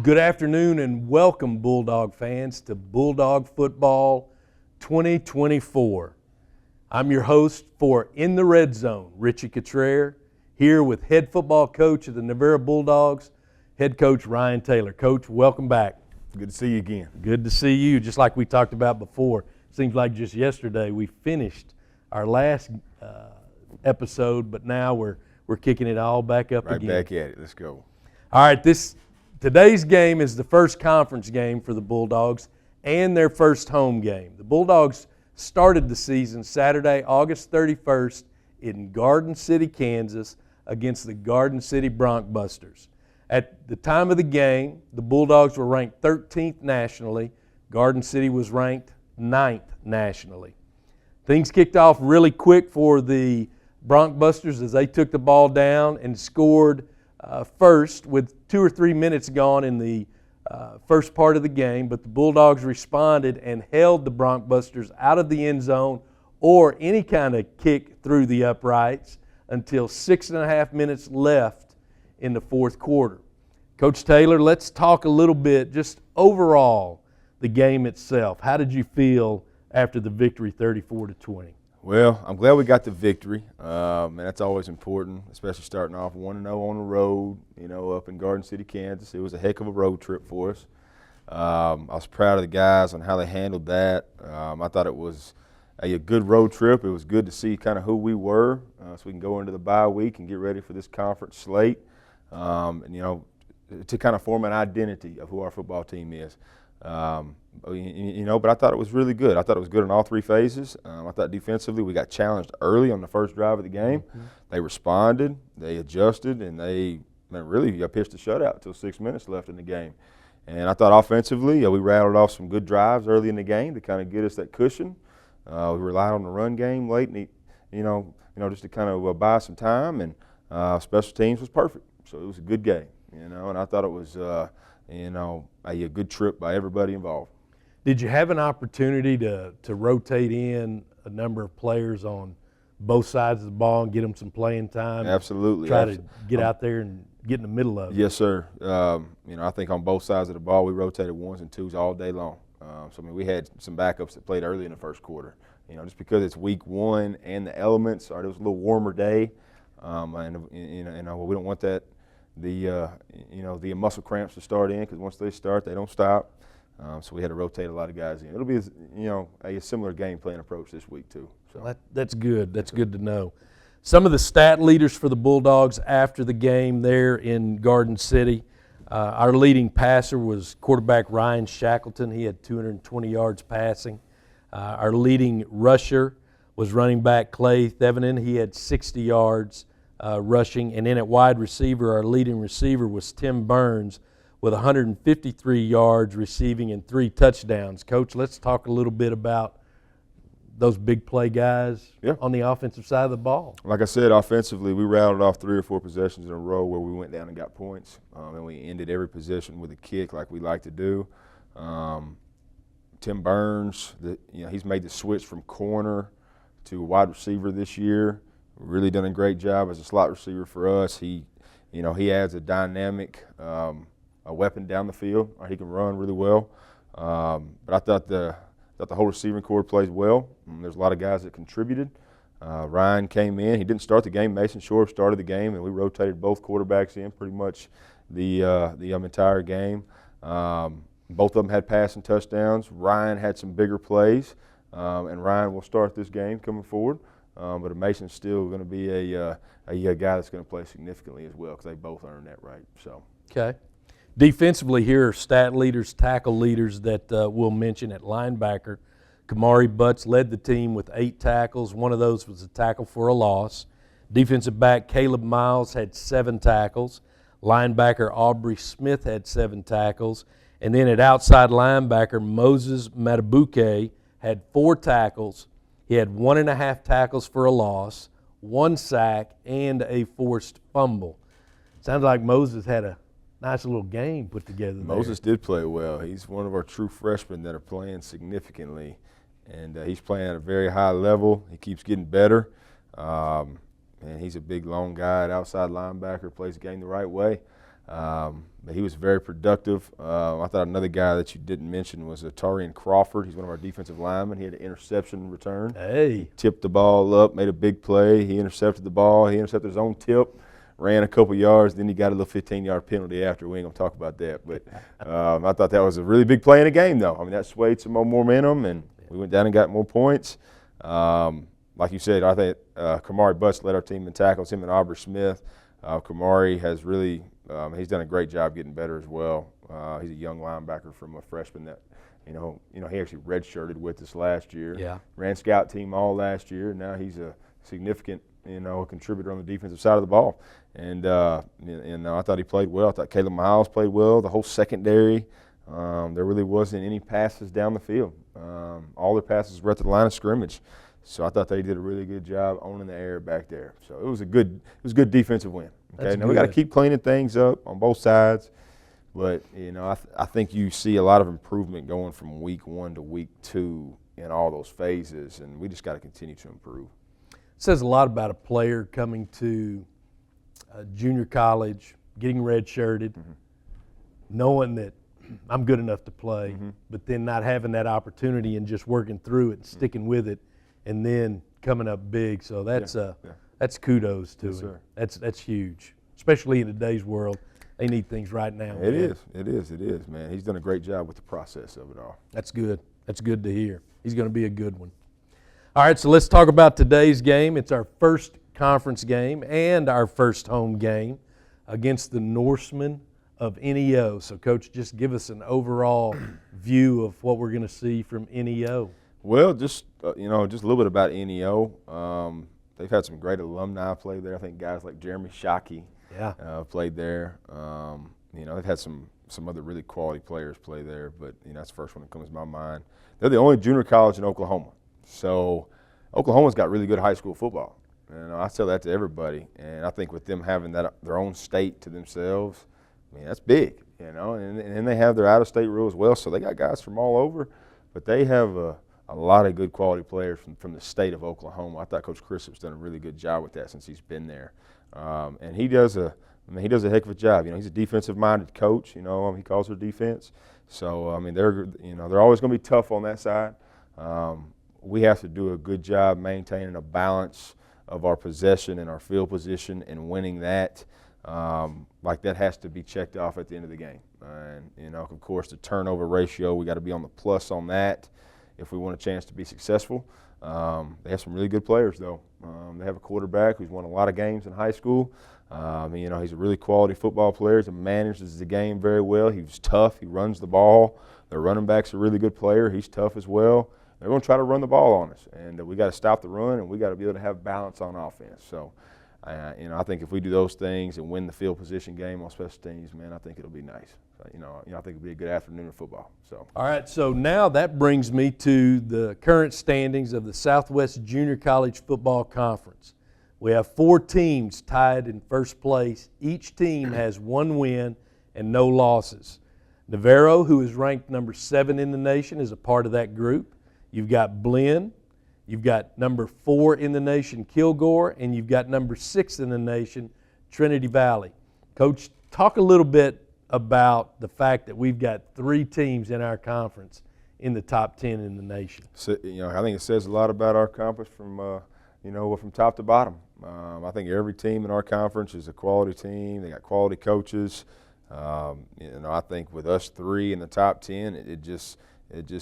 Good afternoon and welcome, Bulldog fans, to Bulldog Football 2024. I'm your host for In the Red Zone, Richie Cottrell, here with head football coach of the Navarre Bulldogs, head coach Ryan Taylor. Coach, welcome back. Good to see you again. Good to see you. Just like we talked about before, seems like just yesterday we finished our last episode, but now we're kicking it all back up again. Right back at it. Let's go. All right, today's game is the first conference game for the Bulldogs and their first home game. The Bulldogs started the season Saturday, August 31st in Garden City, Kansas against the Garden City Broncbusters. At the time of the game, the Bulldogs were ranked 13th nationally. Garden City was ranked 9th nationally. Things kicked off really quick for the Broncbusters as they took the ball down and scored first with 2 or 3 minutes gone in the first part of the game, but the Bulldogs responded and held the Broncbusters out of the end zone or any kind of kick through the uprights until 6.5 minutes left in the fourth quarter. Coach Taylor, let's talk a little bit just overall the game itself. How did you feel after the victory 34-20? Well, I'm glad we got the victory, and that's always important, especially starting off 1-0 on the road, up in Garden City, Kansas. It was a heck of a road trip for us. I was proud of the guys on how they handled that. I thought it was a good road trip. It was good to see kind of who we were so we can go into the bye week and get ready for this conference slate, to kind of form an identity of who our football team is. But I thought it was really good. I thought it was good in all three phases. I thought defensively we got challenged early on the first drive of the game. Mm-hmm. They responded, they adjusted, and they really pitched a shutout until 6 minutes left in the game. And I thought offensively we rattled off some good drives early in the game to kind of get us that cushion. We relied on the run game late, and just to kind of buy some time. And special teams was perfect, so it was a good game. And I thought it was a good trip by everybody involved. Did you have an opportunity to rotate in a number of players on both sides of the ball and get them some playing time? Absolutely. Try to get out there and get in the middle of it. Yes, sir. I think on both sides of the ball we rotated ones and twos all day long. We had some backups that played early in the first quarter. Just because it's week one and the elements, or it was a little warmer day, and we don't want that. The muscle cramps to start in, because once they start, they don't stop. So we had to rotate a lot of guys in. It'll be, a similar game plan approach this week too. So that's good. That's good to know. Some of the stat leaders for the Bulldogs after the game there in Garden City. Our leading passer was quarterback Ryan Shackleton. He had 220 yards passing. Our leading rusher was running back Clay Thevenin. He had 60 yards. Rushing, and then at wide receiver, our leading receiver was Tim Burns with 153 yards receiving and 3 touchdowns. Coach, let's talk a little bit about those big play guys on the offensive side of the ball. Like I said, offensively, we rattled off 3 or 4 possessions in a row where we went down and got points, and we ended every possession with a kick like we like to do. Tim Burns, he's made the switch from corner to wide receiver this year. Really done a great job as a slot receiver for us. He adds a dynamic a weapon down the field. He can run really well. But I thought the whole receiving corps plays well. There's a lot of guys that contributed. Ryan came in. He didn't start the game. Mason Shore started the game, and we rotated both quarterbacks in pretty much the entire game. Both of them had passing touchdowns. Ryan had some bigger plays, and Ryan will start this game coming forward. But Mason's still going to be a guy that's going to play significantly as well, because they both earned that right. So okay. Defensively, here are stat leaders, tackle leaders that we'll mention at linebacker. Kamari Butts led the team with 8 tackles. One of those was a tackle for a loss. Defensive back Caleb Miles had 7 tackles. Linebacker Aubrey Smith had 7 tackles. And then at outside linebacker, Moses Matabuke had 4 tackles. He had 1.5 tackles for a loss, 1 sack, and a forced fumble. Sounds like Moses had a nice little game put together there. Moses did play well. He's one of our true freshmen that are playing significantly, and he's playing at a very high level. He keeps getting better. And he's a big, long guy at outside linebacker, plays the game the right way. But he was very productive. I thought another guy that you didn't mention was Tarian Crawford. He's one of our defensive linemen. He had an interception return. Hey. Tipped the ball up, made a big play. He intercepted the ball. He intercepted his own tip, ran a couple yards. Then he got a little 15-yard penalty after. We ain't going to talk about that. But I thought that was a really big play in the game, though. I mean, that swayed some more momentum, and we went down and got more points. Like you said, I think Kamari Butts led our team in tackles, him and Aubrey Smith. Kamari has really he's done a great job getting better as well. He's a young linebacker from a freshman that, he actually redshirted with us last year. Yeah. Ran scout team all last year, and now he's a significant, contributor on the defensive side of the ball. And I thought he played well. I thought Caleb Miles played well. The whole secondary, there really wasn't any passes down the field. All their passes were at the line of scrimmage. So I thought they did a really good job owning the air back there. So it was a good defensive win. Okay, now we got to keep cleaning things up on both sides, but I think you see a lot of improvement going from week 1 to week 2 in all those phases, and we just got to continue to improve. It says a lot about a player coming to junior college, getting redshirted, knowing that I'm good enough to play, but then not having that opportunity and just working through it and sticking with it, and then coming up big. So that's that's kudos to him. That's huge, especially in today's world. They need things right now. It is, man. He's done a great job with the process of it all. That's good. That's good to hear. He's going to be a good one. All right, so let's talk about today's game. It's our first conference game and our first home game against the Norsemen of NEO. So, Coach, just give us an overall view of what we're going to see from NEO. Well, just a little bit about NEO. They've had some great alumni play there. I think guys like Jeremy Shockey played there. They've had some other really quality players play there, but that's the first one that comes to my mind. They're the only junior college in Oklahoma, so Oklahoma's got really good high school football. I tell that to everybody, and I think with them having their own state to themselves, that's big. And they have their out-of-state rule as well, so they got guys from all over, but they have a lot of good quality players from the state of Oklahoma. I thought Coach Christop's done a really good job with that since he's been there. And he does a heck of a job. He's a defensive-minded coach. He calls it defense. So they're always going to be tough on that side. We have to do a good job maintaining a balance of our possession and our field position and winning that. That has to be checked off at the end of the game. And of course, the turnover ratio, we got to be on the plus on that if we want a chance to be successful. They have some really good players, though. They have a quarterback who's won a lot of games in high school. He's a really quality football player. He manages the game very well. He's tough. He runs the ball. Their running back's a really good player. He's tough as well. They're going to try to run the ball on us, and we got to stop the run, and we got to be able to have balance on offense. So, I think if we do those things and win the field position game on special teams, man, I think it'll be nice. I think it'll be a good afternoon of football. So. All right, so now that brings me to the current standings of the Southwest Junior College Football Conference. We have 4 teams tied in first place. Each team has 1 win and no losses. Navarro, who is ranked number 7 in the nation, is a part of that group. You've got Blinn. You've got number 4 in the nation, Kilgore, and you've got number 6 in the nation, Trinity Valley. Coach, talk a little bit about the fact that we've got 3 teams in our conference in the top 10 in the nation. So, I think it says a lot about our conference from top to bottom. I think every team in our conference is a quality team. They got quality coaches. I think with us 3 in the top 10, it just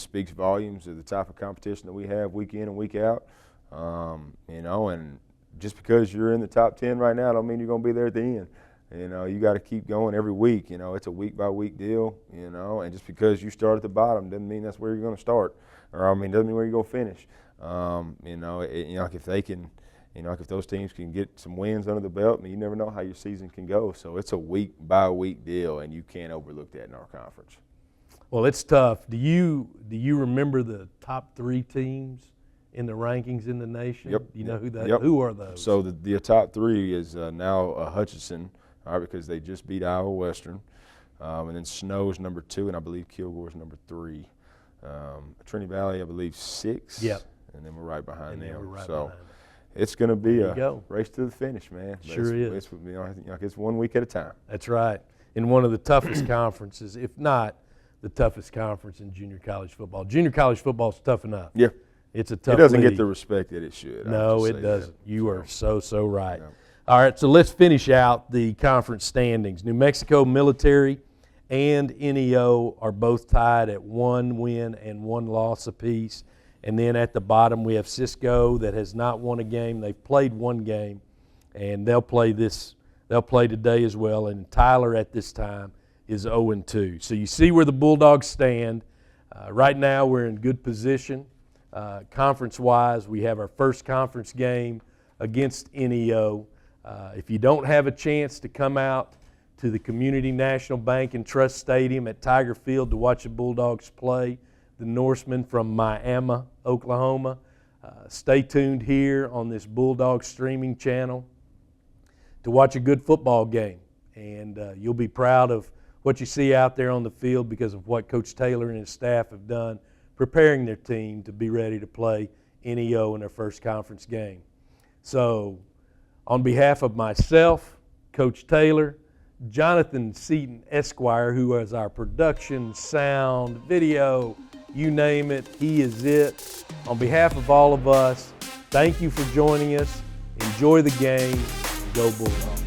speaks volumes of the type of competition that we have week in and week out. And just because you're in the top 10 right now don't mean you're going to be there at the end. You got to keep going every week. It's a week-by-week deal, and just because you start at the bottom doesn't mean that's where you're going to start, doesn't mean where you're going to finish. If they can, if those teams can get some wins under the belt, you never know how your season can go. So it's a week-by-week deal, and you can't overlook that in our conference. Well, it's tough. Do you remember the top 3 teams in the rankings in the nation? Yep. Do you know Yep. who are those? So the top 3 is now Hutchinson, because they just beat Iowa Western, and then Snow's number 2, and I believe Kilgore's number 3. Trinity Valley, I believe 6. Yep. And then we're right behind them. We're right so behind them. It's going to be a race to the finish, man. Sure is. It's 1 week at a time. That's right. in one of the toughest conferences, if not the toughest conference in junior college football. Junior college football is tough enough. Yeah. It's a tough It doesn't league. get the respect that it should. No, it doesn't. You are so right. Yeah. All right, so let's finish out the conference standings. New Mexico Military and NEO are both tied at 1 win and 1 loss apiece. And then at the bottom we have Cisco that has not won a game. They've played 1 game, and they'll play today as well. And Tyler at this time is 0-2. So you see where the Bulldogs stand. Right now we're in good position. Conference-wise, we have our first conference game against NEO. If you don't have a chance to come out to the Community National Bank and Trust Stadium at Tiger Field to watch the Bulldogs play the Norsemen from Miami, Oklahoma, stay tuned here on this Bulldog streaming channel to watch a good football game. And you'll be proud of what you see out there on the field because of what Coach Taylor and his staff have done preparing their team to be ready to play NEO in their first conference game. So on behalf of myself, Coach Taylor, Jonathan Seaton Esquire, who is our production, sound, video, you name it, he is it. On behalf of all of us, thank you for joining us. Enjoy the game. Go Bulldogs.